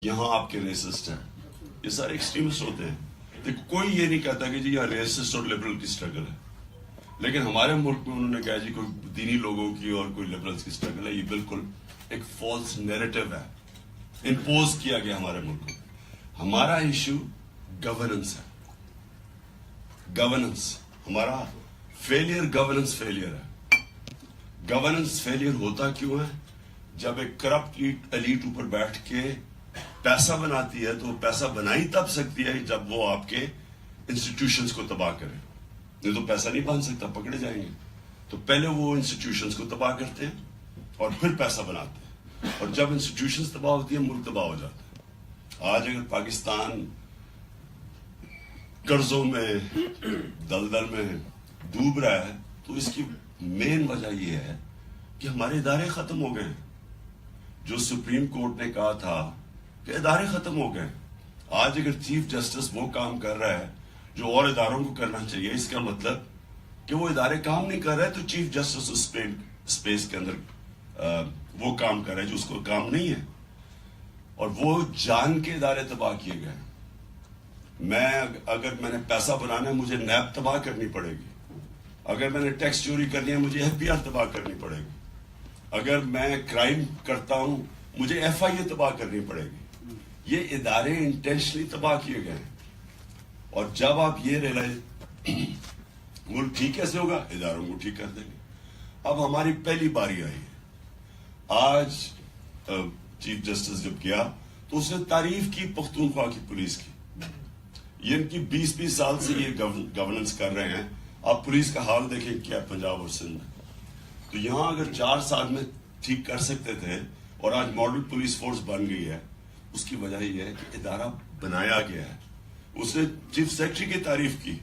یہاں آپ کے ریسسٹ ہیں، یہ سارے ایکسٹریمسٹ ہوتے ہیں. دیکھو کوئی یہ نہیں کہتا کہ جی یہ ریسسٹ اور لبرل کی سٹرگل ہے، لیکن ہمارے ملک میں انہوں نے کہا جی کوئی دینی لوگوں کی اور کوئی لبرلز کی سٹرگل ہے. یہ بالکل ایک فالس نیریٹو ہے، امپوز کیا گیا ہمارے ملک میں. ہمارا ایشو گورننس ہے، گورننس ہمارا گورننس فیلئر ہے. گورننس فیلئر ہوتا کیوں ہے؟ جب ایک کرپٹ ایلیٹ اوپر بیٹھ کے پیسہ بناتی ہے، تو وہ پیسہ بنائی تب سکتی ہے جب وہ آپ کے انسٹیٹیوشنز کو تباہ کرے. نہیں تو پیسہ نہیں بن سکتا، پکڑے جائیں گے. تو پہلے وہ انسٹیٹیوشنز کو تباہ کرتے ہیں اور پھر پیسہ بناتے ہیں، اور جب انسٹیٹیوشنز تباہ ہوتی ہیں ملک تباہ ہو جاتا ہے. آج اگر پاکستان قرضوں میں دلدل میں ڈوب رہا ہے تو اس کی مین وجہ یہ ہے کہ ہمارے ادارے ختم ہو گئے ہیں. جو سپریم کورٹ نے کہا تھا کہ ادارے ختم ہو گئے، آج اگر چیف جسٹس وہ کام کر رہا ہے جو اور اداروں کو کرنا چاہیے، اس کا مطلب کہ وہ ادارے کام نہیں کر رہے تو چیف جسٹس اسپیس کے اندر وہ کام کر رہا ہے جو اس کو کام نہیں ہے، اور وہ جان کے ادارے تباہ کیے گئے. اگر میں نے پیسہ بنانا ہے مجھے نیب تباہ کرنی پڑے گی. اگر میں نے ٹیکس چوری کرنی ہے مجھے ایف بی آر تباہ کرنی پڑے گی. اگر میں کرائم کرتا ہوں مجھے ایف آئی اے تباہ کرنی پڑے گی. یہ ادارے انٹینشنلی تباہ کیے گئے ہیں. اور جب آپ یہ ریلائز ملک ٹھیک کیسے ہوگا؟ اداروں کو ٹھیک کر دیں گے. اب ہماری پہلی باری آئی ہے. آج چیف جسٹس جب گیا تو اس نے تعریف کی پختونخوا کی پولیس کی. یہ ان کی 20 سال سے یہ گورننس کر رہے ہیں. آپ پولیس کا حال دیکھیں کیا پنجاب اور سندھ میں. تو یہاں اگر 4 سال میں ٹھیک کر سکتے تھے اور آج ماڈل پولیس فورس بن گئی ہے، اس کی وجہ یہ ہے کہ ادارہ بنایا گیا ہے. اس نے چیف سیکرٹری کی تعریف کی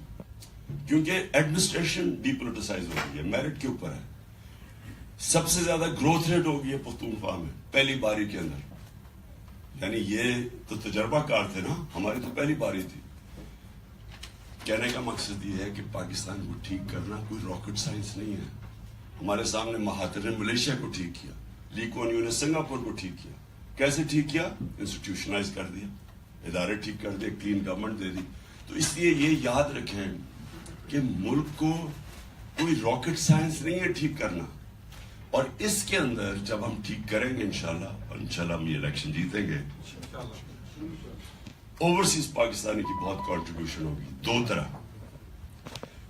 کیونکہ ایڈمنسٹریشن ڈی پولیٹیسائز ہو گئی ہے، میرٹ کے اوپر ہے. سب سے زیادہ گروتھ ریٹ ہو گئی ہے پختونخوا میں پہلی باری کے اندر. یعنی یہ تو تجربہ کار تھے نا، ہماری تو پہلی باری تھی. کہنے کا مقصد یہ ہے کہ پاکستان کو ٹھیک کرنا کوئی راکٹ سائنس نہیں ہے. ہمارے سامنے مہاتر نے ملیشیا کو ٹھیک کیا، لی کوان یو نے سنگاپور کو ٹھیک کیا. کیسے ٹھیک کیا؟ انسٹیٹیوشنائز کر دیا، ادارے ٹھیک کر دیے، کلین گورنمنٹ دے دی. تو اس لیے یہ یاد رکھیں کہ ملک کو کوئی راکٹ سائنس نہیں ہے ٹھیک کرنا. اور اس کے اندر جب ہم ٹھیک کریں گے انشاءاللہ ہم یہ الیکشن جیتیں گے. اوورسیز پاکستانی کی بہت کنٹریبیوشن ہوگی 2 طرح.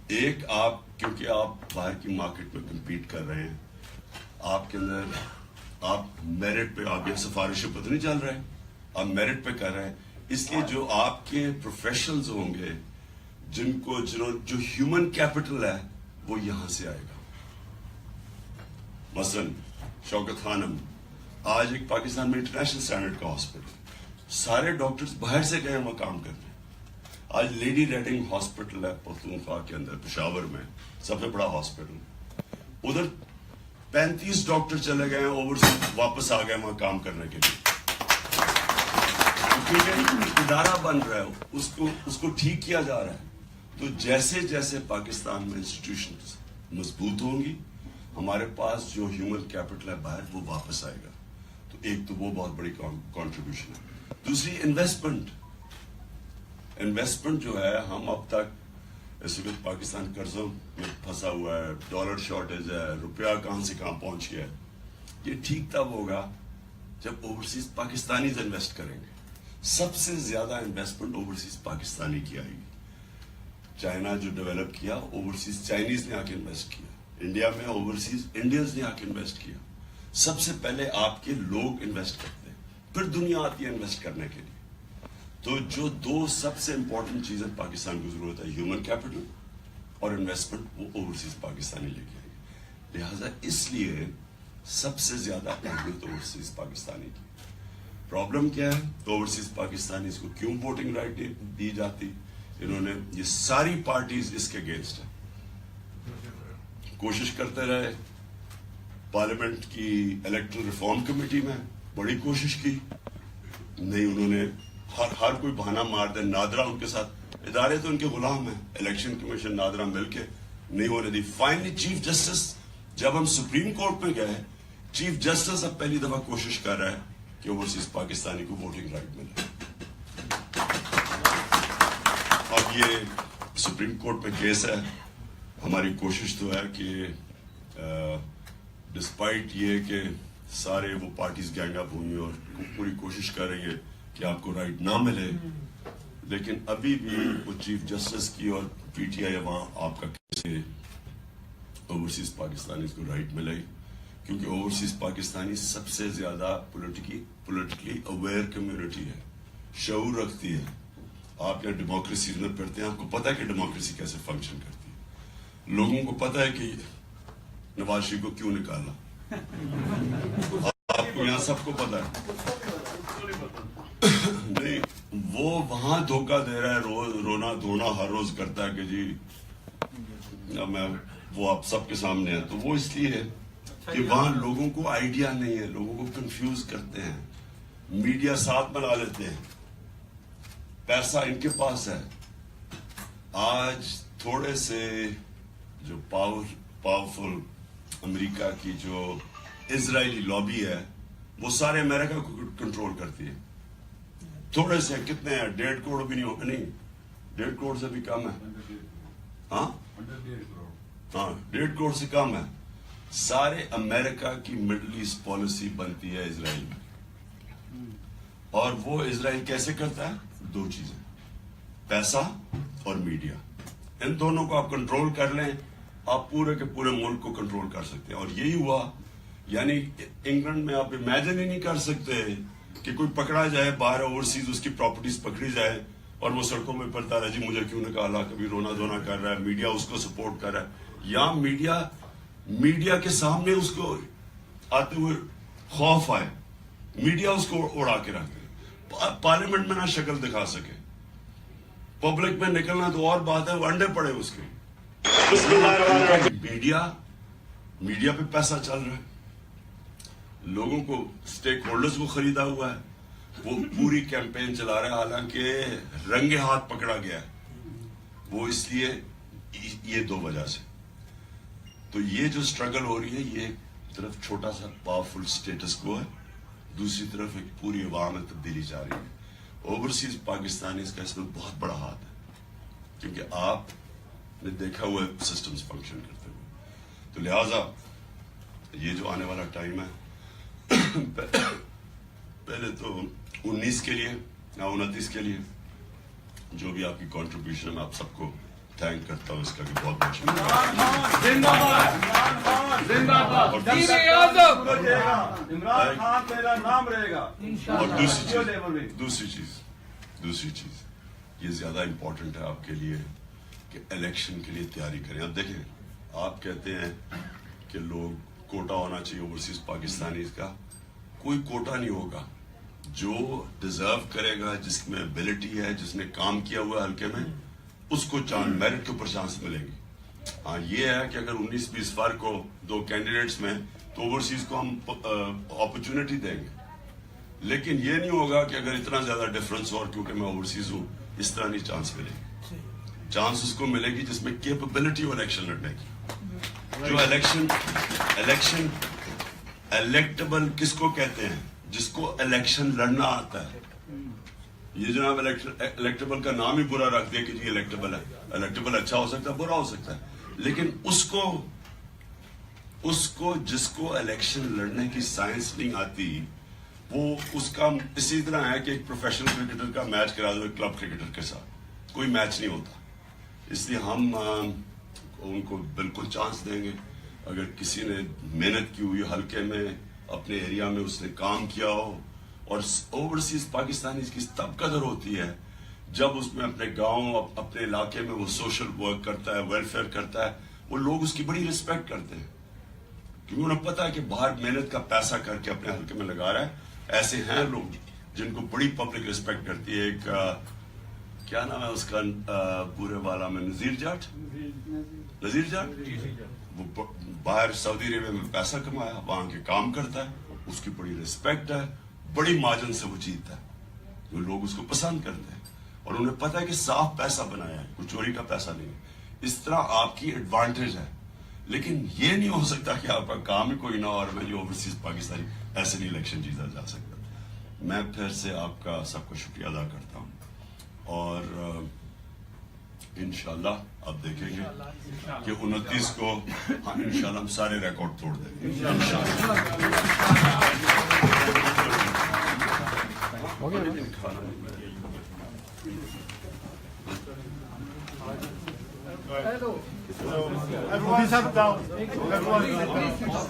ایک، آپ کیونکہ آپ باہر کی مارکیٹ میں کمپیٹ کر رہے ہیں، آپ کے اندر آپ میرٹ پہ، آپ یہ سفارشوں پہ تو نہیں چل رہے، آپ میرٹ پہ کر رہے ہیں. اس لیے جو آپ کے پروفیشنلز ہوں گے جو ہیومن کیپٹل ہے وہ یہاں سے آئے گا. مثلا شوکت خانم آج ایک پاکستان میں انٹرنیشنل اسٹینڈرڈ کا ہاسپٹل، سارے ڈاکٹرز باہر سے گئے وہاں کام کرنے. آج لیڈی ریڈنگ ہاسپٹل ہے پختونخوا کے اندر، پشاور میں سب سے بڑا ہاسپٹل. ادھر 35 ڈاکٹر چلے گئے اوورسیز، واپس آ گئے وہاں کام کرنے کے لیے. کیونکہ ادارہ بن رہا ہے، اس کو ٹھیک کیا جا رہا ہے. تو جیسے جیسے پاکستان میں انسٹیٹیوشنز مضبوط ہوں گی، ہمارے پاس جو ہیومن کیپٹل ہے باہر وہ واپس آئے گا. تو ایک تو وہ بہت بڑی کنٹریبیوشن ہے. دوسری انویسٹمنٹ جو ہے، ہم اب تک اس وقت پاکستان قرضوں میں پھنسا ہوا ہے، ڈالر شارٹیج ہے، روپیہ کہاں سے کہاں پہنچ گیا ہے. یہ ٹھیک تب ہوگا جب اوورسیز پاکستانیز انویسٹ کریں گے. سب سے زیادہ انویسٹمنٹ اوورسیز پاکستانی کی آئے گی. چائنا جو ڈیولپ کیا، اوورسیز چائنیز نے آ کے انویسٹ کیا. انڈیا میں اوورسیز انڈینز نے آ کے انویسٹ کیا. سب سے پہلے آپ کے لوگ انویسٹ کرتے ہیں، پھر دنیا آتی ہے انویسٹ کرنے کے لیے. تو جو 2 سب سے امپورٹنٹ چیزیں پاکستان کو ضرورت ہے، ہیومن کیپٹل اور انویسٹمنٹ، وہ اوورسیز پاکستانی لے کے آئے گی. لہٰذا اس لیے سب سے زیادہ اہمیت اوورسیز پاکستانی کی. پرابلم کیا ہے؟ اوورسیز پاکستانی کو کیوں ووٹنگ رائٹ دی جاتی؟ انہوں نے، یہ ساری پارٹیز اس کے اگینسٹ ہیں. کوشش کرتے رہے، پارلیمنٹ کی الیکٹرل ریفارم کمیٹی میں بڑی کوشش کی، نہیں، انہوں نے ہر کوئی بہانہ مار دے. نادرا ان کے ساتھ، ادارے تو ان کے غلام ہیں، الیکشن کمیشن نادرا مل کے نہیں ہونے دی. فائنلی چیف جسٹس، جب ہم سپریم کورٹ میں گئے، چیف جسٹس اب پہلی دفعہ کوشش کر رہا ہے کہ اوورسیز پاکستانی کو ووٹنگ رائٹ ملے. اب یہ سپریم کورٹ میں کیس ہے. ہماری کوشش تو ہے کہ ڈسپائٹ یہ کہ سارے وہ پارٹیز گینگ اپ ہوئی اور پوری کوشش کر رہی ہے کہ آپ کو رائٹ نہ ملے, لیکن ابھی بھی وہ چیف جسٹس کی اور پی ٹی آئی وہاں آپ کا کیسے اوورسیز پاکستانی کو رائٹ ملے, کیونکہ اوورسیز پاکستانی سب سے زیادہ پولیٹیکلی اویئر کمیونٹی ہے, شعور رکھتی ہے. آپ یہاں ڈیموکریسی میں پڑھتے ہیں, آپ کو پتا ہے کہ ڈیموکریسی کیسے فنکشن کرتی ہے. لوگوں کو پتا ہے کہ نواز شریف کو کیوں نکالا, آپ کو یہاں سب کو پتا ہے. نہیں, وہ وہاں دھوکہ دے رہا ہے, رونا دھونا ہر روز کرتا ہے کہ جی میں, وہ آپ سب کے سامنے ہے. تو وہ اس لیے ہے کہ وہاں لوگوں کو آئیڈیا نہیں ہے, لوگوں کو کنفیوز کرتے ہیں, میڈیا ساتھ بنا لیتے ہیں, پیسہ ان کے پاس ہے. آج تھوڑے سے جو پاورفل امریکہ کی جو اسرائیلی لابی ہے وہ سارے امریکہ کو کنٹرول کرتی ہے. تھوڑے سے کتنے ہیں, 1.5 کروڑ بھی نہیں, نہیں 1.5 کروڑ سے بھی کم ہے. ہاں 1.5 کروڑ سے کم ہے. سارے امریکہ کی مڈل ایسٹ پالیسی بنتی ہے اسرائیل میں, اور وہ اسرائیل کیسے کرتا ہے؟ 2 چیزیں, پیسہ اور میڈیا. ان دونوں کو آپ کنٹرول کر لیں, آپ پورے کے پورے ملک کو کنٹرول کر سکتے ہیں. اور یہی ہوا, یعنی انگلینڈ میں آپ امیجن ہی نہیں کر سکتے کہ کوئی پکڑا جائے باہر اوورسیز, اس کی پراپرٹیز پکڑی جائے اور وہ سڑکوں میں پڑتا رہا جی مجھے کیوں نکالا, کبھی رونا دھونا کر رہا ہے, میڈیا اس کو سپورٹ کر رہا ہے. یا میڈیا کے سامنے اس کو آتے ہوئے خوف آئے, میڈیا اس کو اڑا کے رکھ دے, پارلیمنٹ میں نہ شکل دکھا سکے, پبلک میں نکلنا تو اور بات ہے, وہ انڈے پڑے اس کے. میڈیا پہ پیسہ چل رہا ہے, لوگوں کو سٹیک ہولڈرز کو خریدا ہوا ہے, وہ پوری کیمپین چلا رہا ہے, حالانکہ رنگے ہاتھ پکڑا گیا ہے. وہ اس لیے یہ 2 وجہ سے. تو یہ جو سٹرگل ہو رہی ہے, یہ ایک طرف چھوٹا سا پاورفل سٹیٹس کو ہے, دوسری طرف ایک پوری عوام میں تبدیلی جا رہی ہے. اوورسیز پاکستانی کا اس میں بہت بڑا ہاتھ ہے, کیونکہ آپ نے دیکھا ہوا ہے سسٹمز فنکشن کرتے ہوئے. تو لہذا یہ جو آنے والا ٹائم ہے, پہلے تو 19 کے لیے یا 29 کے لیے جو بھی آپ کی کنٹریبیوشن ہے, میں آپ سب کو تھینک کرتا ہوں اس کا کہ بہت بہت شکریہ. اور دوسری چیز یہ زیادہ امپورٹنٹ ہے آپ کے لیے کہ الیکشن کے لیے تیاری کریں. اب دیکھیں, آپ کہتے ہیں کہ لوگ کوٹا ہونا چاہیے اوورسیز پاکستانیز کا, کوئی کوٹا نہیں ہوگا. جو ڈیزرو کرے گا, جس میں ابیلٹی ہے, جس نے کام کیا ہوا ہے حلقے میں, اس کو میرٹ کے اوپر چانس ملیں گی. ہاں یہ ہے کہ اگر 19-20 فرق ہو 2 کینڈیڈیٹس میں تو اوورسیز کو ہم اپرچونٹی دیں گے, لیکن یہ نہیں ہوگا کہ اگر اتنا زیادہ ڈفرنس ہو اور کیونکہ میں اوورسیز ہوں اس طرح نہیں چانس ملے گی. چانس اس کو ملے گی جس میں کیپبلٹی ہو الیکشن لڑنے کی. جو الیکشن الیکٹیبل کس کو کہتے ہیں؟ جس کو الیکشن لڑنا آتا ہے. یہ جناب الیکٹیبل کا نام ہی برا رکھ دیا کہ جی الیکٹیبل ہے. الیکٹیبل اچھا ہو سکتا ہے, برا ہو سکتا ہے, لیکن اس کو جس کو الیکشن لڑنے کی سائنس نہیں آتی, وہ اس کا اسی طرح ہے کہ ایک پروفیشنل کرکٹر کا میچ کرا دو ایک کلب کرکٹر کے ساتھ, کوئی میچ نہیں ہوتا. اس لیے ہم ان کو بالکل چانس دیں گے. اگر کسی نے محنت کی ہوئی حلقے میں, اپنے ایریا میں اس نے کام کیا ہو, اور اوورسیز پاکستانی کی تب قدر ہوتی ہے جب اس میں اپنے گاؤں, اپنے علاقے میں وہ سوشل ورک کرتا ہے, ویلفیئر کرتا ہے, وہ لوگ اس کی بڑی رسپیکٹ کرتے ہیں, کیونکہ انہیں پتا ہے کہ باہر محنت کا پیسہ کر کے اپنے حلقے میں لگا رہا ہے. ایسے ہیں لوگ جن کو بڑی پبلک رسپیکٹ کرتی ہے. ایک کیا نام ہے اس کا پورے والا میں, نذیر جاٹ, وہ باہر سعودی عربیہ میں پیسہ کمایا, وہاں کے کام کرتا ہے, اس کی بڑی رسپیکٹ ہے, بڑی مارجن سے وہ جیتتا ہے, جو لوگ اس کو پسند کرتے ہیں, اور انہیں پتا ہے کہ صاف پیسہ بنایا ہے, کوئی چوری کا پیسہ نہیں ہے. اس طرح آپ کی ایڈوانٹیج ہے, لیکن یہ نہیں ہو سکتا کہ آپ کا کام ہی کوئی نہ, اور میں جو اوورسیز پاکستانی ایسے نہیں الیکشن جیتا جا سکتا. میں پھر سے آپ کا سب کا شکریہ ادا کرتا ہوں اور انشاءاللہ آپ دیکھیں گے کہ 29 کو انشاءاللہ ہم سارے ریکارڈ توڑ دیں گے Everyone sit down. Everyone sit down.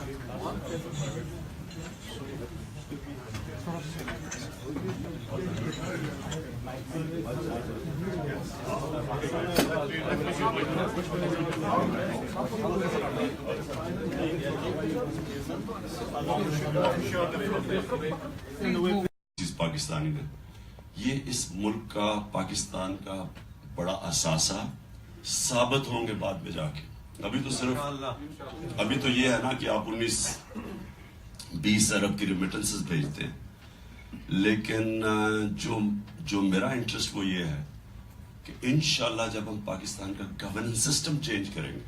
چیز پاکستانی نے یہ اس ملک کا پاکستان کا بڑا اثاثہ ثابت ہوں گے بعد میں جا کے. ابھی تو صرف ابھی تو یہ ہے نا کہ آپ 19-20 ارب کی ریمیٹنسز بھیجتے ہیں, لیکن جو میرا انٹرسٹ وہ یہ ہے کہ انشاءاللہ جب ہم پاکستان کا گورننس سسٹم چینج کریں گے,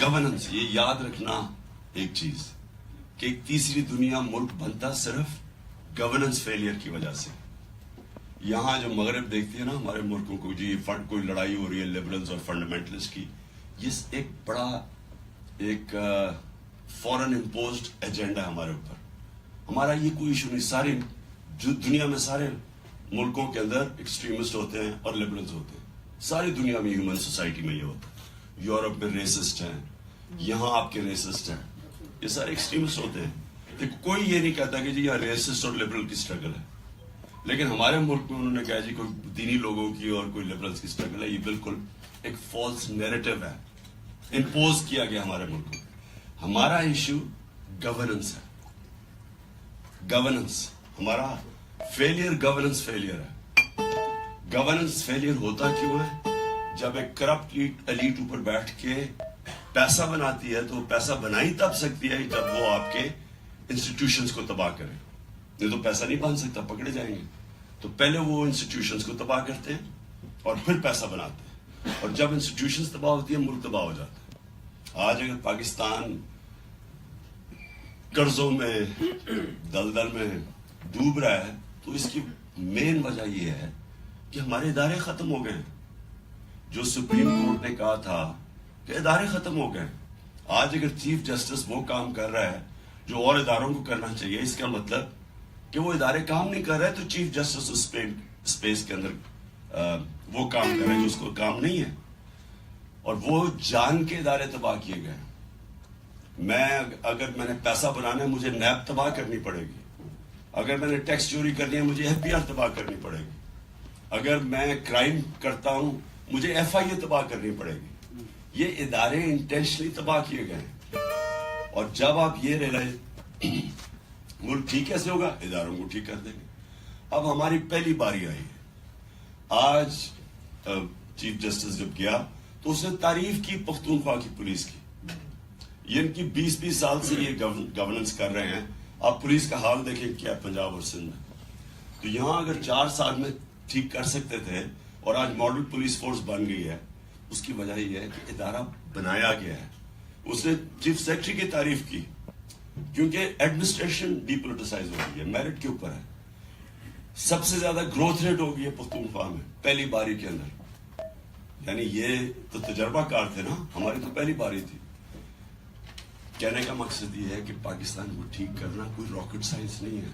گورننس یہ یاد رکھنا ایک چیز کہ ایک تیسری دنیا ملک بنتا صرف گورننس فیلئر کی وجہ سے. یہاں جو مغرب دیکھتی ہے نا ہمارے ملکوں کو, جی کوئی لڑائی ہو رہی ہے لبرلز اور فنڈامنٹلسٹ کی, یہ ایک بڑا ایک فورن امپوزڈ ایجنڈا ہے ہمارے اوپر. ہمارا یہ کوئی ایشو نہیں, سارے جو دنیا میں سارے ملکوں کے اندر ایکسٹریمسٹ ہوتے ہیں اور لبرلز ہوتے ہیں, ساری دنیا میں ہیومن سوسائٹی میں یہ ہوتا ہے. یورپ میں ریسسٹ ہیں, یہاں آپ کے ریسسٹ ہیں, یہ سارے ایکسٹریمسٹ ہوتے ہیں. کوئی یہ نہیں کہتا کہ جی یہ ریسسٹ اور لبرل کی اسٹرگل ہے, لیکن ہمارے ملک میں انہوں نے کہا جی کوئی دینی لوگوں کی اور کوئی لبرلز کی اسٹرگل ہے. یہ بالکل ایک فالس نیریٹو ہے, امپوز کیا گیا ہمارے ملک میں. ہمارا ایشو گورننس ہے, گورننس ہمارا فیلئر, گورننس فیلئر ہے. گورننس فیلئر ہوتا کیوں ہے؟ جب ایک کرپٹ ایلیٹ اوپر بیٹھ کے پیسہ بناتی ہے, تو پیسہ بنائی تب سکتی ہے جب وہ آپ کے انسٹیٹیوشنز کو تباہ کرے. نہیں تو پیسہ نہیں بن سکتا, پکڑے جائیں گے. تو پہلے وہ انسٹیٹیوشنز کو تباہ کرتے ہیں اور پھر پیسہ بناتے ہیں, اور جب انسٹیٹیوشنز تباہ ہوتی ہیں ملک تباہ ہو جاتا ہے. آج اگر پاکستان قرضوں میں دلدل میں ڈوب رہا ہے تو اس کی مین وجہ یہ ہے کہ ہمارے ادارے ختم ہو گئے ہیں. جو سپریم کورٹ نے کہا تھا کہ ادارے ختم ہو گئے, آج اگر چیف جسٹس وہ کام کر رہا ہے جو اور اداروں کو کرنا چاہیے, اس کا مطلب کہ وہ ادارے کام نہیں کر رہے تو چیف جسٹس اسپیس کے اندر وہ کام کر رہے جو اس کو کام نہیں ہے, اور وہ جان کے ادارے تباہ کیے گئے. اگر میں نے پیسہ بنانا ہے مجھے نیب تباہ کرنی پڑے گی, اگر میں نے ٹیکس چوری کرنی ہے مجھے ایف پی آر تباہ کرنی پڑے گی, اگر میں کرائم کرتا ہوں مجھے ایف آئی اے تباہ کرنی پڑے گی. یہ ادارے انٹینشنلی تباہ کیے گئے ہیں. اور جب آپ یہ ریلائز ملک ٹھیک کیسے ہوگا, اداروں کو ٹھیک کر دیں گے. اب ہماری پہلی باری آئی ہے. آج چیف جسٹس جب گیا تو اس نے تعریف کی پختونخوا کی پولیس کی. یہ ان کی 20 سال سے یہ گورننس کر رہے ہیں. آپ پولیس کا حال دیکھیں کیا پنجاب اور سندھ میں. تو یہاں اگر 4 سال میں ٹھیک کر سکتے تھے اور آج ماڈل پولیس فورس بن گئی ہے, اس کی وجہ یہ ہے کہ ادارہ بنایا گیا ہے. اس نے چیف سیکرٹری کی تعریف کی کیونکہ ایڈمنسٹریشن ڈی پولیٹیسائز ہو گئی ہے, میرٹ کے اوپر ہے. سب سے زیادہ گروتھ ریٹ ہو گئی ہے پختونخوا میں پہلی باری کے اندر. یعنی یہ تو تجربہ کار تھے نا, ہماری تو پہلی باری تھی. کہنے کا مقصد یہ ہے کہ پاکستان کو ٹھیک کرنا کوئی راکٹ سائنس نہیں ہے.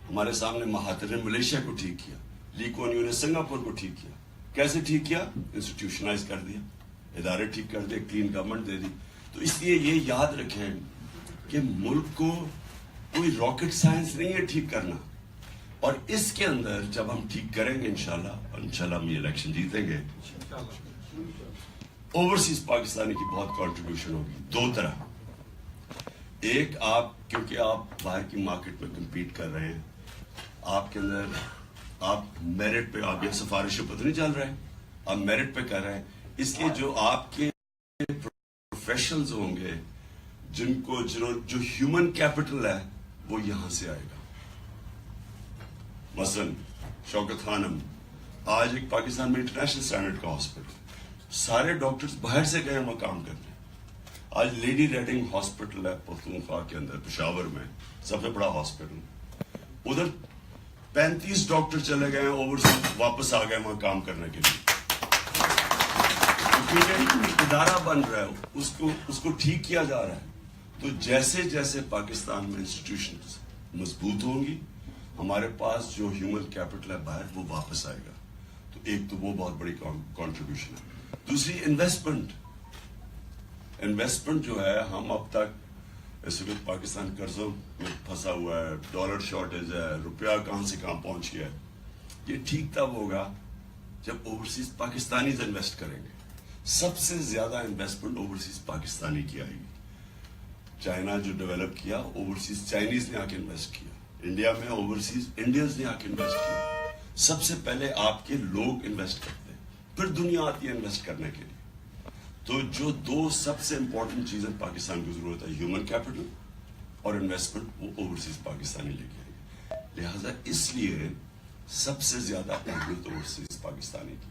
ہمارے سامنے مہاتر نے ملیشیا کو ٹھیک کیا, لی کوان یو نے سنگاپور کو ٹھیک کیا. کیسے ٹھیک کیا؟ انسٹیٹیوشنائز کر دیا, ادارے ٹھیک کر دے, کلین گورنمنٹ دے دی. تو اس لیے یہ یاد رکھیں کہ ملک کو کوئی راکٹ سائنس نہیں ہے ٹھیک کرنا, اور اس کے اندر جب ہم ٹھیک کریں گے انشاءاللہ ہم یہ الیکشن جیتیں گے. اوورسیز پاکستانی کی بہت کنٹریبیوشن ہوگی دو طرح. ایک, آپ کیونکہ آپ باہر کی مارکیٹ میں کمپیٹ کر رہے ہیں, آپ کے اندر آپ میرٹ پہ, آپ یہ سفارشوں پہ تو نہیں چل رہے, آپ میرٹ پہ کر رہے ہیں. اس لیے جو آپ کے پروفیشنلز ہوں گے جو ہیومن کیپٹل ہے وہ یہاں سے آئے گا. مثلا شوکت خانم آج ایک پاکستان میں انٹرنیشنل اسٹینڈرڈ کا ہاسپٹل, سارے ڈاکٹرز باہر سے گئے وہاں کام کرنے. آج لیڈی ریڈنگ ہاسپٹل ہے پختونخوا کے اندر, پشاور میں سب سے بڑا ہاسپٹل. ادھر 35 ڈاکٹر چلے گئے ہیں اوورسیز, واپس آ گئے وہاں کام کرنے کے لیے. کیونکہ ادارہ بن رہا ہے, اس کو ٹھیک کیا جا رہا ہے. تو جیسے جیسے پاکستان میں انسٹیٹیوشنز مضبوط ہوں گی, ہمارے پاس جو ہیومن کیپٹل ہے باہر وہ واپس آئے گا. تو ایک تو وہ بہت بڑی کنٹریبیوشن ہے. دوسری انویسٹمنٹ جو ہے, ہم اب تک اس وقت پاکستان قرضوں میں پھنسا ہوا ہے, ڈالر شارٹیج ہے, روپیہ کہاں سے کہاں پہنچ گیا ہے. یہ ٹھیک تب ہوگا جب اوورسیز پاکستانیز انویسٹ کریں گے. سب سے زیادہ انویسٹمنٹ اوورسیز پاکستانی کی آئے گی. چائنا جو ڈیولپ کیا, اوورسیز چائنیز نے آ کے انویسٹ کیا. انڈیا میں اوورسیز انڈینز نے آ کے انویسٹ کیا. سب سے پہلے آپ کے لوگ انویسٹ کرتے ہیں, پھر دنیا آتی ہے انویسٹ کرنے کے لیے. تو جو دو سب سے امپورٹنٹ چیزیں پاکستان کو ضرورت ہے, ہیومن کیپٹل اور انویسٹمنٹ, وہ اوورسیز پاکستانی لے کے آئے گی. لہٰذا اس لیے سب سے زیادہ اہمیت اوورسیز پاکستانی کی.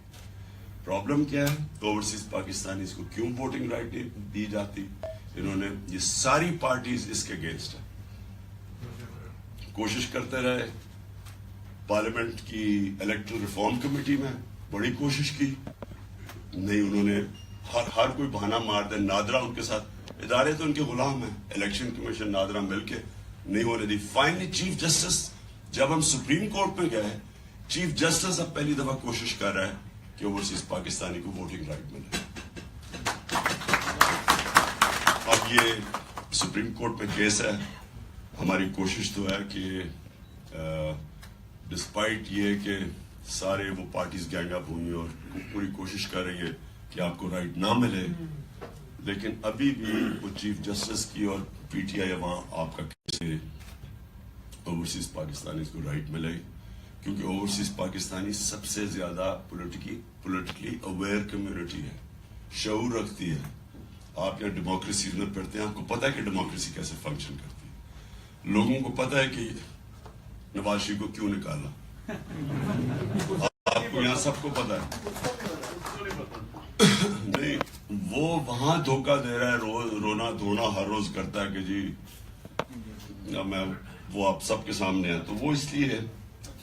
پرابلم کیا ہے, اوورسیز پاکستانی کو کیوں ووٹنگ رائٹ دی جاتی؟ انہوں نے, یہ ساری پارٹیز اس کے اگینسٹ ہے. کوشش کرتے رہے, پارلیمنٹ کی الیکٹرل ریفارم کمیٹی میں بڑی کوشش کی, نہیں, انہوں نے ہر کوئی بہانہ مار دے. نادرا ان کے ساتھ, ادارے تو ان کے غلام ہیں, الیکشن کمیشن نادرا مل کے نہیں ہونے دی. فائنلی چیف جسٹس, جب ہم سپریم کورٹ میں گئے, چیف جسٹس اب پہلی دفعہ کوشش کر رہا ہے کہ اوورسیز پاکستانی کو ووٹنگ رائٹ ملے. اب یہ سپریم کورٹ میں کیس ہے. ہماری کوشش تو ہے کہ ڈسپائٹ یہ کہ سارے وہ پارٹیز گینگ اپ ہوئی اور پوری کوشش کر رہی ہے کہ آپ کو رائٹ نہ ملے, لیکن ابھی بھی وہ چیف جسٹس کی اور پی ٹی آئی وہاں آپ کا کیسے اوورسیز پاکستانی کو رائٹ ملے, کیونکہ اوورسیز پاکستانی سب سے زیادہ پولیٹیکلی اویئر کمیونٹی ہے, شعور رکھتی ہے. آپ یہاں ڈیموکریسی میں پڑھتے ہیں, آپ کو پتا ہے کہ ڈیموکریسی کیسے فنکشن کرتی ہے. لوگوں کو پتا ہے کہ نواز شریف کو کیوں نکالا, آپ کو یہاں سب کو پتا ہے. نہیں, وہ وہاں دھوکہ دے رہا ہے, رونا دھونا ہر روز کرتا ہے کہ جی میں, وہ آپ سب کے سامنے ہے. تو وہ اس لیے ہے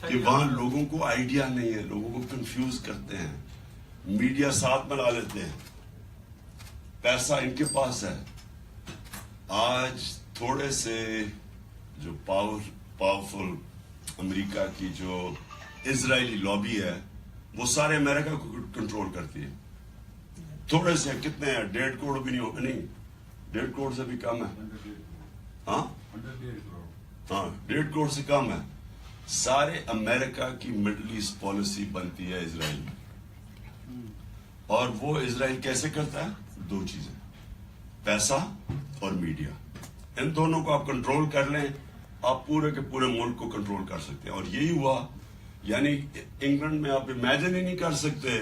کہ وہاں لوگوں کو آئیڈیا نہیں ہے, لوگوں کو کنفیوز کرتے ہیں, میڈیا ساتھ ملا لیتے ہیں, پیسہ ان کے پاس ہے. آج تھوڑے سے جو پاورفل امریکہ کی جو اسرائیلی لابی ہے, وہ سارے امریکہ کو کنٹرول کرتی ہے. تھوڑے سے کتنے ہیں, 1.5 کروڑ بھی نہیں, 1.5 کروڑ سے بھی کم ہے. ہاں 1.5 کروڑ سے کم ہے. سارے امریکہ کی مڈل ایسٹ پالیسی بنتی ہے اسرائیل میں, اور وہ اسرائیل کیسے کرتا ہے؟ 2 چیزیں, پیسہ اور میڈیا. ان دونوں کو آپ کنٹرول کر لیں, آپ پورے کے پورے ملک کو کنٹرول کر سکتے ہیں. اور یہی ہوا, یعنی انگلینڈ میں آپ امیجن ہی نہیں کر سکتے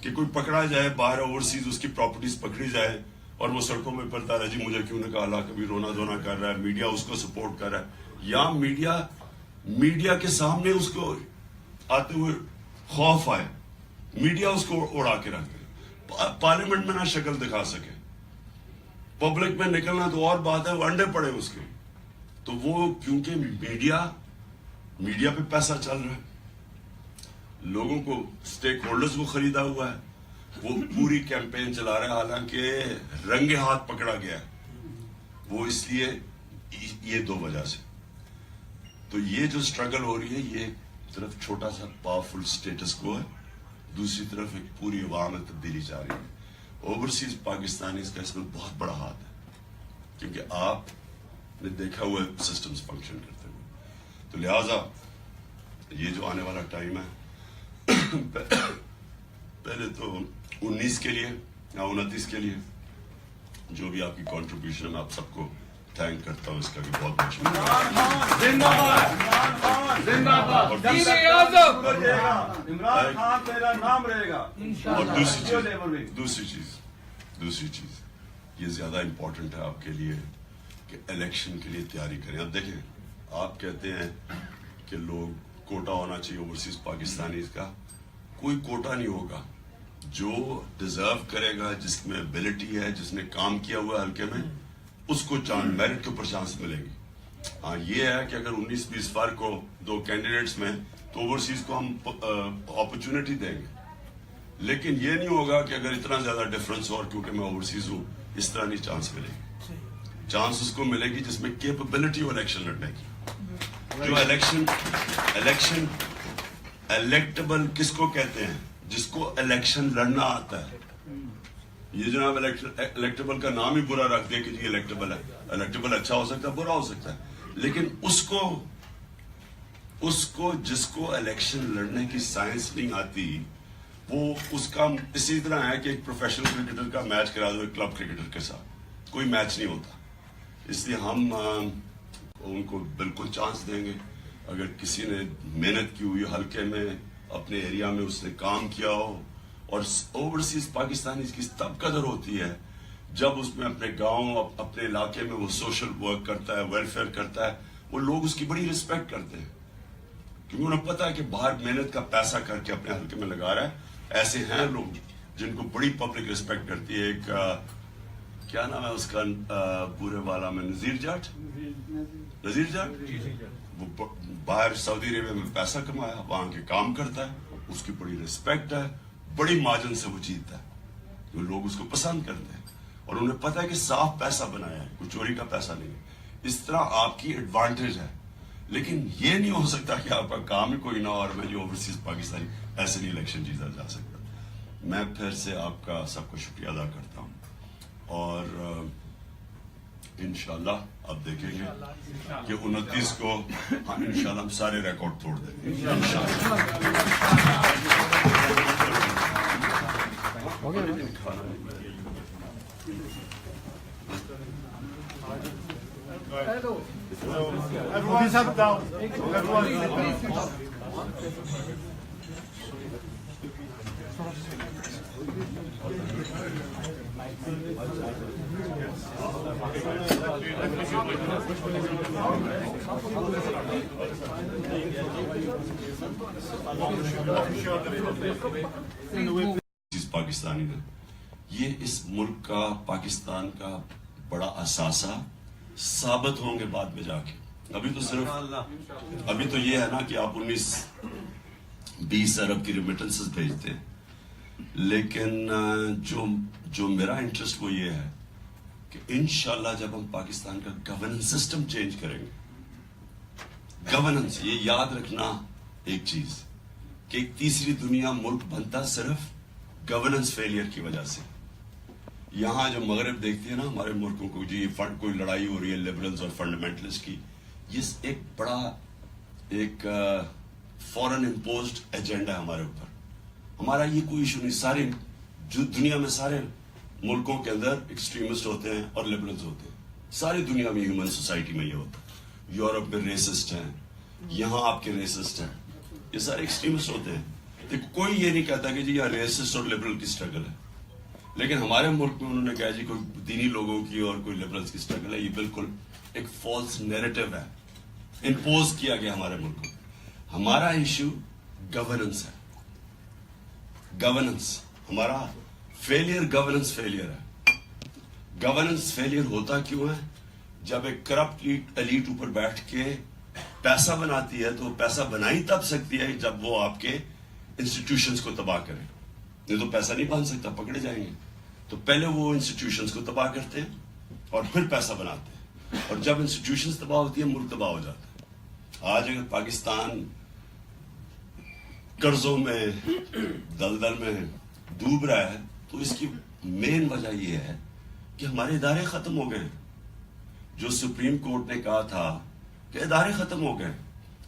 کہ کوئی پکڑا جائے باہر اوورسیز, اس کی پراپرٹیز پکڑی جائے اور وہ سڑکوں میں پھرتا رہا, جی مجھے کیوں نکالا, کبھی رونا دھونا کر رہا ہے, میڈیا اس کو سپورٹ کر رہا ہے. یا میڈیا کے سامنے اس کو آتے ہوئے خوف آئے, میڈیا اس کو اڑا کے رکھ دے, پارلیمنٹ میں نہ شکل دکھا سکے, پبلک میں نکلنا تو اور بات ہے, وہ انڈے پڑے اس کے. تو وہ کیونکہ میڈیا پہ پیسہ چل رہا ہے, لوگوں کو سٹیک ہولڈرز کو خریدا ہوا ہے, وہ پوری کیمپین چلا رہا ہے, حالانکہ رنگے ہاتھ پکڑا گیا ہے. وہ اس لیے یہ 2 وجہ سے. تو یہ جو سٹرگل ہو رہی ہے, یہ ایک طرف چھوٹا سا پاورفل سٹیٹس کو ہے, دوسری طرف ایک پوری عوام میں تبدیلی جا رہی ہے. اوورسیز پاکستانی کا اس میں بہت بڑا ہاتھ ہے, کیونکہ آپ نے دیکھا ہوا سسٹمز فنکشن کرتے ہوئے. تو لہذا یہ جو آنے والا ٹائم ہے, پہلے تو 19 کے لیے یا 29 کے لیے جو بھی آپ کی کنٹریبیوشن, آپ سب کو تھینک کرتا ہوں اس کا, کہ بہت بہت شکریہ. عمران خان میرا نام رہے گا. اور دوسری چیز یہ زیادہ امپورٹنٹ ہے آپ کے لیے کہ الیکشن کے لیے تیاری کریں. اب دیکھیں, آپ کہتے ہیں کہ لوگ کوٹا ہونا چاہیے اوورسیز پاکستانیز کا, کوئی کوٹا نہیں ہوگا. جو ڈیزرو کرے گا, جس میں ایبلٹی ہے, جس نے کام کیا ہوا ہے حلقے میں, اس کو چانس, میرٹ کے اوپر چانس ملے گی. ہاں یہ ہے کہ اگر 19-20 فرق ہو دو کینڈیڈیٹس میں تو اوورسیز کو ہم اپرچونٹی دیں گے، لیکن یہ نہیں ہوگا کہ اگر اتنا زیادہ ڈفرنس ہو اور کیونکہ میں اوورسیز ہوں اس طرح نہیں چانس ملے گی. چانس اس کو ملے گی جس میں کیپبلٹی ہو الیکشن لڑنے کی. جو الیکشن الیکٹیبل کس کو کہتے ہیں؟ جس کو الیکشن لڑنا آتا ہے. یہ جناب الیکٹیبل کا نام ہی برا رکھ دے کہ جی الیکٹیبل ہے. الیکٹیبل اچھا ہو سکتا ہے، برا ہو سکتا ہے، لیکن اس کو جس کو الیکشن لڑنے کی سائنس نہیں آتی وہ اس کا اسی طرح ہے کہ ایک پروفیشنل کرکٹر کا میچ کرا دو ایک کلب کرکٹر کے ساتھ، کوئی میچ نہیں ہوتا. اس لیے ہم ان کو بالکل چانس دیں گے. اگر کسی نے محنت کی ہوئی حلقے میں اپنے ایریا میں اس نے کام کیا ہو، اور اوورسیز پاکستانی کی تب قدر ہوتی ہے جب اس میں اپنے گاؤں اپنے علاقے میں وہ سوشل ورک کرتا ہے، ویلفیئر کرتا ہے، وہ لوگ اس کی بڑی رسپیکٹ کرتے ہیں کیونکہ انہیں پتا ہے کہ باہر محنت کا پیسہ کر کے اپنے حلقے میں لگا رہا ہے. ایسے ہیں لوگ جن کو بڑی پبلک رسپیکٹ کرتی ہے. ایک کیا نام ہے اس کا بورے والا میں، نذیر جٹ، وہ باہر سعودی عربیہ میں پیسہ کمایا، وہاں کے کام کرتا ہے، اس کی بڑی رسپیکٹ ہے، بڑی مارجن سے وہ جیتتا ہے، جو لوگ اس کو پسند کرتے ہیں اور انہیں پتا ہے کہ صاف پیسہ بنایا ہے، کوئی چوری کا پیسہ نہیں ہے. اس طرح آپ کی ایڈوانٹیج ہے، لیکن یہ نہیں ہو سکتا کہ آپ کا کام ہی کوئی نہ ہو اور میں جو اوورسیز پاکستانی ایسے نہیں الیکشن جیتا جا سکتا. میں پھر سے آپ کا سب کو شکریہ ادا کرتا ہوں اور انشاءاللہ اب دیکھیں گے کہ 29 کو ہم انشاءاللہ ہم سارے ریکارڈ توڑ دیں گے Everyone sit down. Everyone sit down. Pakistani نے یہ اس ملک کا، پاکستان کا بڑا اثاثہ ثابت ہوں گے بعد میں جا کے. ابھی تو صرف ابھی تو یہ ہے نا کہ آپ 19-20 ارب کی ریمیٹنسز بھیجتے ہیں، لیکن جو میرا انٹرسٹ وہ یہ ہے کہ انشاءاللہ جب ہم پاکستان کا گورننس سسٹم چینج کریں گے، گورننس، یہ یاد رکھنا ایک چیز کہ ایک تیسری دنیا ملک بنتا صرف گورننس فیلئر کی وجہ سے. یہاں جو مغرب دیکھتی ہے نا ہمارے ملکوں کو، جی کوئی لڑائی ہو رہی ہے لبرلز اور فنڈامنٹلسٹ کی، یہ ایک بڑا ایک فورن امپوزڈ ایجنڈا ہے ہمارے اوپر. ہمارا یہ کوئی ایشو نہیں. سارے جو دنیا میں سارے ملکوں کے اندر ایکسٹریمسٹ ہوتے ہیں اور لبرلز ہوتے ہیں، ساری دنیا میں ہیومن سوسائٹی میں یہ ہوتا ہے. یورپ میں ریسسٹ ہیں، یہاں آپ کے ریسسٹ ہیں، یہ سارے ایکسٹریمسٹ ہوتے ہیں. کوئی یہ نہیں کہتا کہ جی یہ ریسسٹ اور لبرل کی سٹرگل ہے، لیکن ہمارے ملک میں انہوں نے کہا جی کوئی دینی لوگوں کی اور کوئی لبرلز کی سٹرگل ہے. یہ بالکل ایک فالس نیریٹو ہے، امپوز کیا گیا ہمارے ملک کو. ہمارا ایشو گورننس ہے. گورننس ہمارا فیلئر، گورننس فیلئر ہے. گورننس فیلئر ہوتا کیوں ہے؟ جب ایک کرپٹ ایلیٹ اوپر بیٹھ کے پیسہ بناتی ہے تو پیسہ بنائی تب سکتی ہے جب وہ آپ کے انسٹیٹیوشنز کو تباہ کرے. نہیں تو پیسہ نہیں بن سکتا، پکڑے جائیں گے. تو پہلے وہ انسٹیٹیوشنز کو تباہ کرتے ہیں اور پھر پیسہ بناتے ہیں، اور جب انسٹیٹیوشنز تباہ ہوتی ہیں ملک تباہ ہو جاتا ہے. آج اگر پاکستان قرضوں میں دلدل میں ڈوب رہا ہے تو اس کی مین وجہ یہ ہے کہ ہمارے ادارے ختم ہو گئے. جو سپریم کورٹ نے کہا تھا کہ ادارے ختم ہو گئے،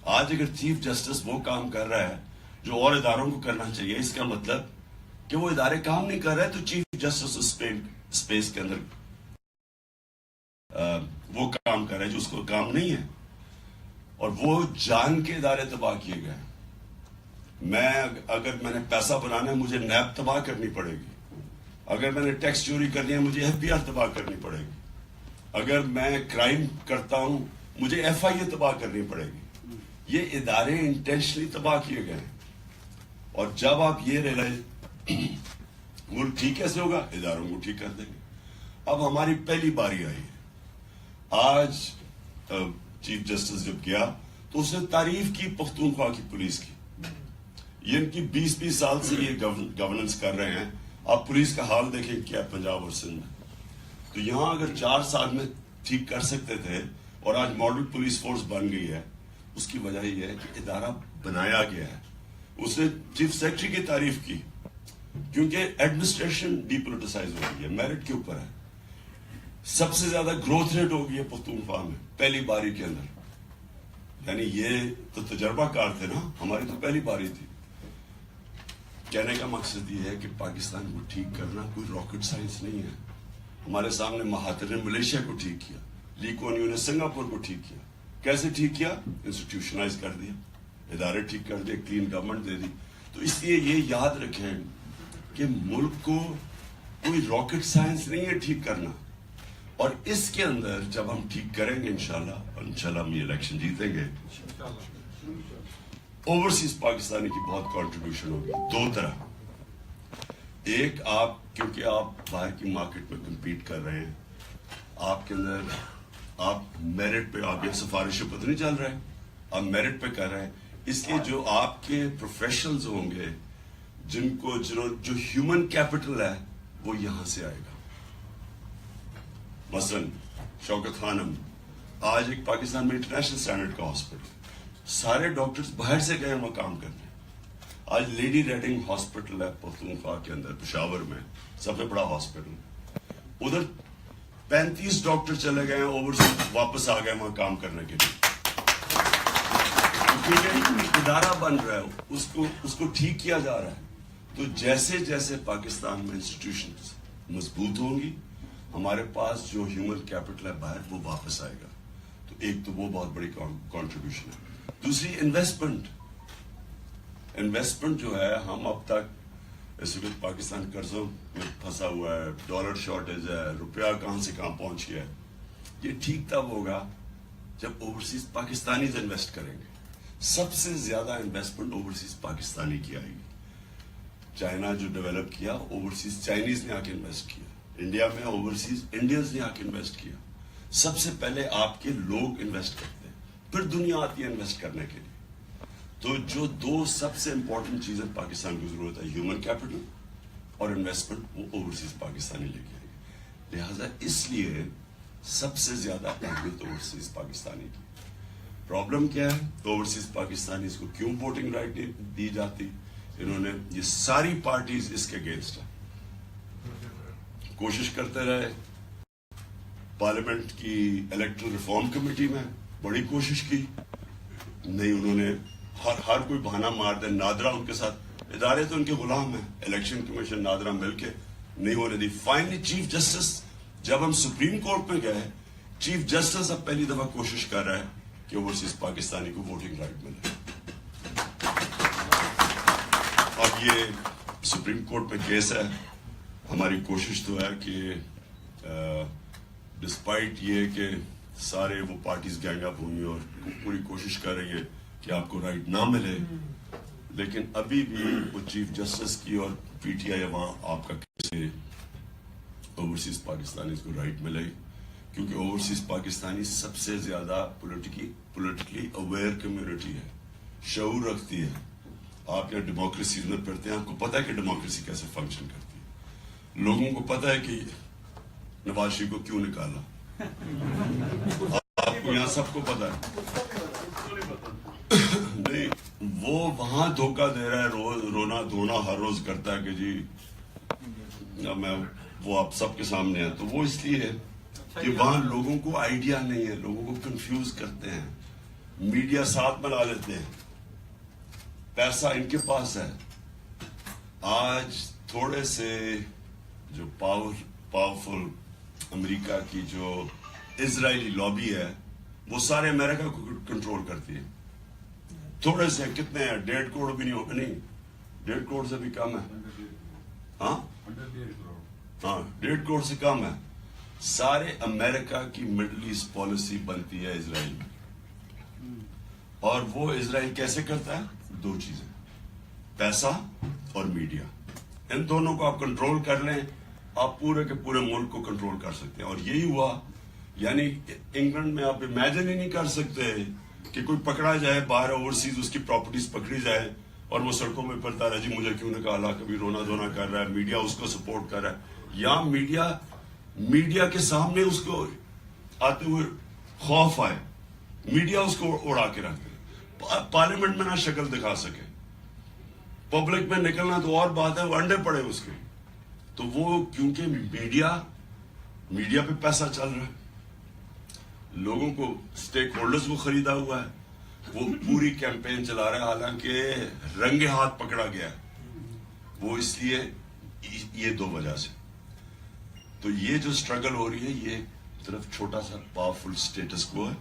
آج اگر چیف جسٹس وہ کام کر رہا ہے جو اور اداروں کو کرنا چاہیے، اس کا مطلب کہ وہ ادارے کام نہیں کر رہے تو چیف جسٹس اسپیس کے اندر وہ کام کر رہے ہیں جو اس کو کام نہیں ہے، اور وہ جان کے ادارے تباہ کیے گئے. اگر میں نے پیسہ بنانا ہے مجھے نیب تباہ کرنی پڑے گی. اگر میں نے ٹیکس چوری کرنی ہے مجھے FBR تباہ کرنی پڑے گی. اگر میں کرائم کرتا ہوں مجھے FIA تباہ کرنی پڑے گی. یہ ادارے انٹینشنلی تباہ کیے گئے. اور جب آپ یہ ریلائز ملک ٹھیک کیسے ہوگا، اداروں کو ٹھیک کر دیں گے. اب ہماری پہلی باری آئی ہے. آج چیف جسٹس جب گیا تو اس نے تعریف کی پختونخوا کی پولیس کی. یہ ان کی 20 سال سے یہ گورننس کر رہے ہیں. آپ پولیس کا حال دیکھیں کیا پنجاب اور سندھ میں. تو یہاں اگر 4 سال میں ٹھیک کر سکتے تھے اور آج ماڈل پولیس فورس بن گئی ہے, اس کی وجہ یہ ہے کہ ادارہ بنایا گیا ہے. اس نے چیف سیکرٹری کی تعریف کی کیونکہ ایڈمنسٹریشن ڈی پولیٹیسائز ہو گئی ہے, میرٹ کے اوپر ہے. سب سے زیادہ گروتھ ریٹ ہو گئی ہے پختونخوا میں پہلی باری کے اندر. یعنی یہ تو تجربہ کار تھے نا, ہماری تو پہلی باری تھی. کہنے کا مقصد یہ ہے کہ پاکستان کو ٹھیک کرنا کوئی راکٹ سائنس نہیں ہے. ہمارے سامنے مہاتر نے ملیشیا کو ٹھیک کیا, لی کوان یو نے سنگاپور کو ٹھیک کیا. کیسے ٹھیک کیا؟ انسٹیٹیوشنائز کر دیا, ادارے ٹھیک کر دیے, کلین گورنمنٹ دے دی. تو اس لیے یہ یاد رکھیں کہ ملک کو کوئی راکٹ سائنس نہیں ہے ٹھیک کرنا. اور اس کے اندر جب ہم ٹھیک کریں گے انشاءاللہ ہم یہ الیکشن جیتیں گے. اوورسیز پاکستانی کی بہت کنٹریبیوشن ہوگی 2 طرح. ایک, آپ کیونکہ آپ باہر کی مارکیٹ میں کمپیٹ کر رہے ہیں, آپ کے اندر آپ میرٹ پہ, آپ یہ سفارشوں پہ تو نہیں چل رہے, آپ میرٹ پہ کر رہے ہیں. اس لیے جو آپ کے پروفیشنلز ہوں گے, جن کو جو ہیومن کیپٹل ہے وہ یہاں سے آئے گا. مثلا شوکت خانم آج ایک پاکستان میں انٹرنیشنل اسٹینڈرڈ کا ہاسپٹل, سارے ڈاکٹرز باہر سے گئے وہاں کام کرنے. آج لیڈی ریڈنگ ہاسپٹل ہے پختونخوا کے اندر, پشاور میں سب سے بڑا ہاسپٹل. ادھر 35 ڈاکٹر چلے گئے ہیں اوورسیز, واپس آ گئے وہاں کام کرنے کے لیے. کیونکہ ادارہ بن رہا ہے, اس کو ٹھیک کیا جا رہا ہے. تو جیسے جیسے پاکستان میں انسٹیٹیوشنز مضبوط ہوں گی, ہمارے پاس جو ہیومن کیپٹل ہے باہر وہ واپس آئے گا. تو ایک تو وہ بہت بڑی کنٹریبیوشن ہے. دوسری انویسٹمنٹ جو ہے, ہم اب تک اس وقت پاکستان قرضوں میں پھنسا ہوا ہے, ڈالر شارٹیج ہے, روپیہ کہاں سے کہاں پہنچ گیا ہے. یہ ٹھیک تب ہوگا جب اوورسیز پاکستانیز انویسٹ کریں گے. سب سے زیادہ انویسٹمنٹ اوورسیز پاکستانی کی آئے گی. چائنا جو ڈیولپ کیا, اوورسیز چائنیز نے آ کے انویسٹ کیا. انڈیا میں اوورسیز انڈینز نے آ کے انویسٹ کیا. سب سے پہلے آپ کے لوگ انویسٹ کرتے ہیں, پھر دنیا آتی ہے انویسٹ کرنے کے لیے. تو جو 2 سب سے امپورٹنٹ چیزیں پاکستان کو ضرورت ہے, ہیومن کیپٹل اور انویسٹمنٹ, وہ اوورسیز پاکستانی لے کے آئے گی. لہٰذا اس لیے سب سے زیادہ اہمیت اوورسیز پاکستانی کی. پرابلم کیا ہے, اوورسیز پاکستانی اس کو کیوں ووٹنگ رائٹ نہیں دی جاتی؟ انہوں نے, یہ ساری پارٹیز اس کے اگینسٹ ہیں, کوشش کرتے رہے. پارلیمنٹ کی الیکٹرل ریفارم کمیٹی میں بڑی کوشش کی, نہیں, انہوں نے ہر کوئی بہانہ مار دے. نادرا ان کے ساتھ, ادارے تو ان کے غلام ہیں, الیکشن کمیشن نادرا مل کے نہیں ہونے دی. فائنلی چیف جسٹس, جب ہم سپریم کورٹ میں گئے, چیف جسٹس اب پہلی دفعہ کوشش کر رہا ہے کہ اوورسیز پاکستانی کو ووٹنگ رائٹ ملے. اب یہ سپریم کورٹ میں کیس ہے. ہماری کوشش تو ہے کہ ڈسپائٹ یہ کہ سارے وہ پارٹیز گینگ اپ ہوئی اور پوری کوشش کر رہی ہے کہ آپ کو رائٹ نہ ملے, لیکن ابھی بھی وہ چیف جسٹس کی اور پی ٹی آئی وہاں آپ کا کیسے اوورسیز پاکستانیز کو رائٹ ملے, کیونکہ اوورسیز پاکستانی سب سے زیادہ پولیٹیکلی اویئر کمیونٹی ہے, شعور رکھتی ہے. آپ یہاں ڈیموکریسی میں پڑھتے ہیں, آپ کو پتہ ہے کہ ڈیموکریسی کیسے فنکشن کرتی ہے. لوگوں کو پتہ ہے کہ نواز شریف کو کیوں نکالا, آپ کو یہاں سب کو پتہ ہے. نہیں, وہ وہاں دھوکہ دے رہا ہے, رونا دھونا ہر روز کرتا ہے کہ جی میں, وہ آپ سب کے سامنے ہے. تو وہ اس لیے ہے کہ وہاں لوگوں کو آئیڈیا نہیں ہے, لوگوں کو کنفیوز کرتے ہیں, میڈیا ساتھ بنا لیتے ہیں, پیسہ ان کے پاس ہے. آج تھوڑے سے جو پاورفل امریکہ کی جو اسرائیلی لابی ہے, وہ سارے امریکہ کو کنٹرول کرتی ہے. تھوڑے سے کتنے ہیں, 1.5 کروڑ بھی نہیں, نہیں 1.5 کروڑ سے بھی کم ہے. ہاں 1.5 کروڑ سے کم ہے. سارے امریکہ کی مڈل ایسٹ پالیسی بنتی ہے اسرائیل میں, اور وہ اسرائیل کیسے کرتا ہے؟ 2 چیزیں, پیسہ اور میڈیا. ان دونوں کو آپ کنٹرول کر لیں, آپ پورے کے پورے ملک کو کنٹرول کر سکتے ہیں. اور یہی ہوا, یعنی انگلینڈ میں آپ امیجن ہی نہیں کر سکتے کہ کوئی پکڑا جائے باہر اوورسیز، اس کی پراپرٹیز پکڑی جائے اور وہ سڑکوں میں پھرتا رہا، جی مجھے کیوں نے کہا، کبھی رونا دھونا کر رہا ہے، میڈیا اس کو سپورٹ کر رہا ہے، یا میڈیا کے سامنے اس کو آتے ہوئے خوف آئے، میڈیا اس کو اڑا کے رکھ دے، پارلیمنٹ میں نہ شکل دکھا سکے، پبلک میں نکلنا تو اور بات ہے، وہ انڈے پڑے اس کے، تو وہ کیونکہ میڈیا پہ پیسہ چل رہا ہے، لوگوں کو سٹیک ہولڈرز کو خریدا ہوا ہے، وہ پوری کیمپین چلا رہا ہے، حالانکہ رنگے ہاتھ پکڑا گیا ہے، وہ اس لیے یہ دو وجہ سے. تو یہ جو سٹرگل ہو رہی ہے، یہ ایک طرف چھوٹا سا پاورفل سٹیٹس کو ہے،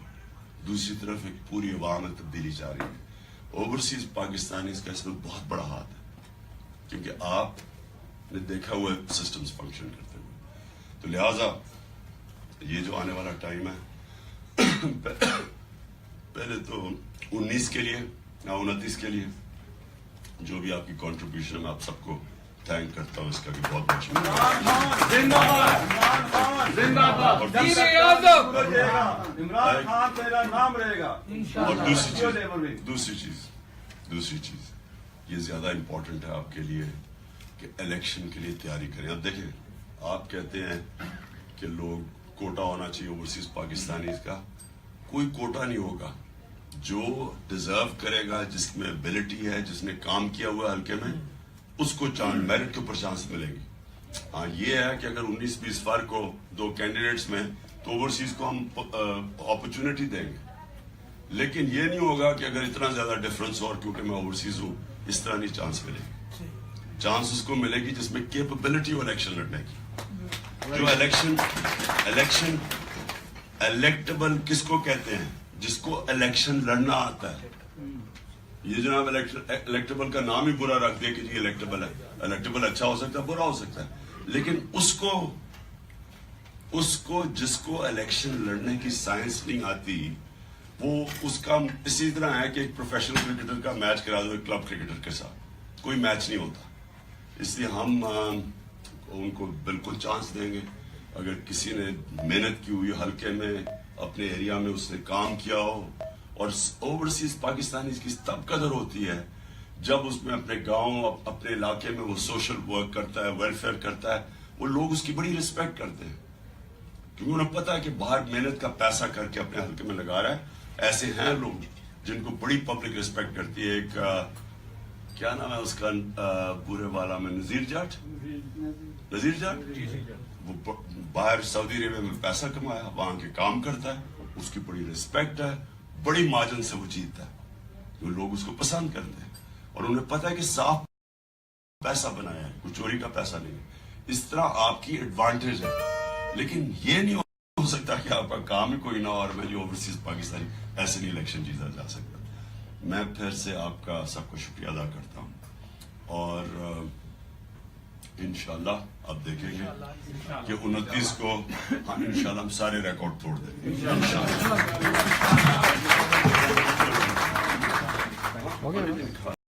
دوسری طرف ایک پوری عوام میں تبدیلی جا رہی ہے. اوورسیز پاکستانی اس کا اس میں بہت بڑا ہاتھ ہے، کیونکہ آپ نے دیکھا ہوا ہے سسٹمز فنکشن کرتے ہوئے. تو لہذا یہ جو آنے والا ٹائم ہے، پہلے تو 19 کے لیے یا 29 کے لیے جو بھی آپ کی کنٹریبیوشن، میں آپ سب کو تھینک کرتا ہوں اس کا کہ بہت بہت شکریہ. زندہ باد، زندہ باد. اور عمران خان تیرا نام رہے گا. اور دوسری چیز یہ زیادہ امپورٹنٹ ہے آپ کے لیے کہ الیکشن کے لیے تیاری کریں. اب دیکھیں، آپ کہتے ہیں کہ لوگ کوٹا ہونا چاہیے اوورسیز پاکستانیز کا، کوئی کوٹا نہیں ہوگا. جو ڈیزرو کرے گا، جس میں ایبلٹی ہے، جس نے کام کیا ہوا ہے ہلکے میں، اس کو چانس، میرٹ کے اوپر چانس ملے گی. ہاں یہ ہے کہ اگر 19-20 فرق ہو دو کینڈیڈیٹس میں تو اوورسیز کو ہم اپرچونٹی دیں گے، لیکن یہ نہیں ہوگا کہ اگر اتنا زیادہ ڈفرنس اور کیونکہ میں اوورسیز ہوں اس طرح نہیں چانس ملے گی. چانس اس کو ملے گی جس میں کیپبلٹی ہو الیکشن لڑنے کی. جو الیکشن الیکٹیبل کس کو کہتے ہیں؟ جس کو الیکشن لڑنا آتا ہے. یہ جناب الیکٹیبل کا نام ہی برا رکھ دے کہ جی الیکٹیبل ہے. الیکٹیبل اچھا ہو سکتا ہے، برا ہو سکتا ہے، لیکن اس کو جس کو الیکشن لڑنے کی سائنس نہیں آتی، وہ اس کا اسی طرح ہے کہ ایک پروفیشنل کرکٹر کا میچ کرا دو ایک کلب کرکٹر کے ساتھ، کوئی میچ نہیں ہوتا. اس لیے ہم ان کو بالکل چانس دیں گے. اگر کسی نے محنت کی ہوئی ہلکے میں، اپنے ایریا میں اس نے کام کیا ہو، اور اوورسیز پاکستانی کی تب قدر ہوتی ہے جب اس میں اپنے گاؤں، اپنے علاقے میں وہ سوشل ورک کرتا ہے، ویلفیئر کرتا ہے، وہ لوگ اس کی بڑی رسپیکٹ کرتے ہیں، کیونکہ انہیں پتا ہے کہ باہر محنت کا پیسہ کر کے اپنے حلقے میں لگا رہا ہے. ایسے ہیں لوگ جن کو بڑی پبلک رسپیکٹ کرتی ہے. ایک کیا نام ہے اس کا پورے والا میں، نذیر جاٹ، وہ باہر سعودی عربیہ میں پیسہ کمایا، وہاں کے کام کرتا ہے، اس کی بڑی رسپیکٹ ہے، بڑی مارجن سے وہ جیتتا ہے، وہ لوگ اس کو پسند کرتے ہیں، اور انہیں پتا ہے کہ صاف پیسہ بنایا ہے، کوئی چوری کا پیسہ نہیں ہے. اس طرح آپ کی ایڈوانٹیج ہے. لیکن یہ نہیں ہو سکتا کہ آپ کا کام ہی کوئی نہ ہو اور میں جو اوورسیز پاکستانی ایسے نہیں الیکشن جیتا جا سکتا. میں پھر سے آپ کا سب کو شکریہ ادا کرتا ہوں، اور انشاءاللہ اب دیکھیں گے کہ 29 کو ہم انشاءاللہ ہم سارے ریکارڈ توڑ دیں گے.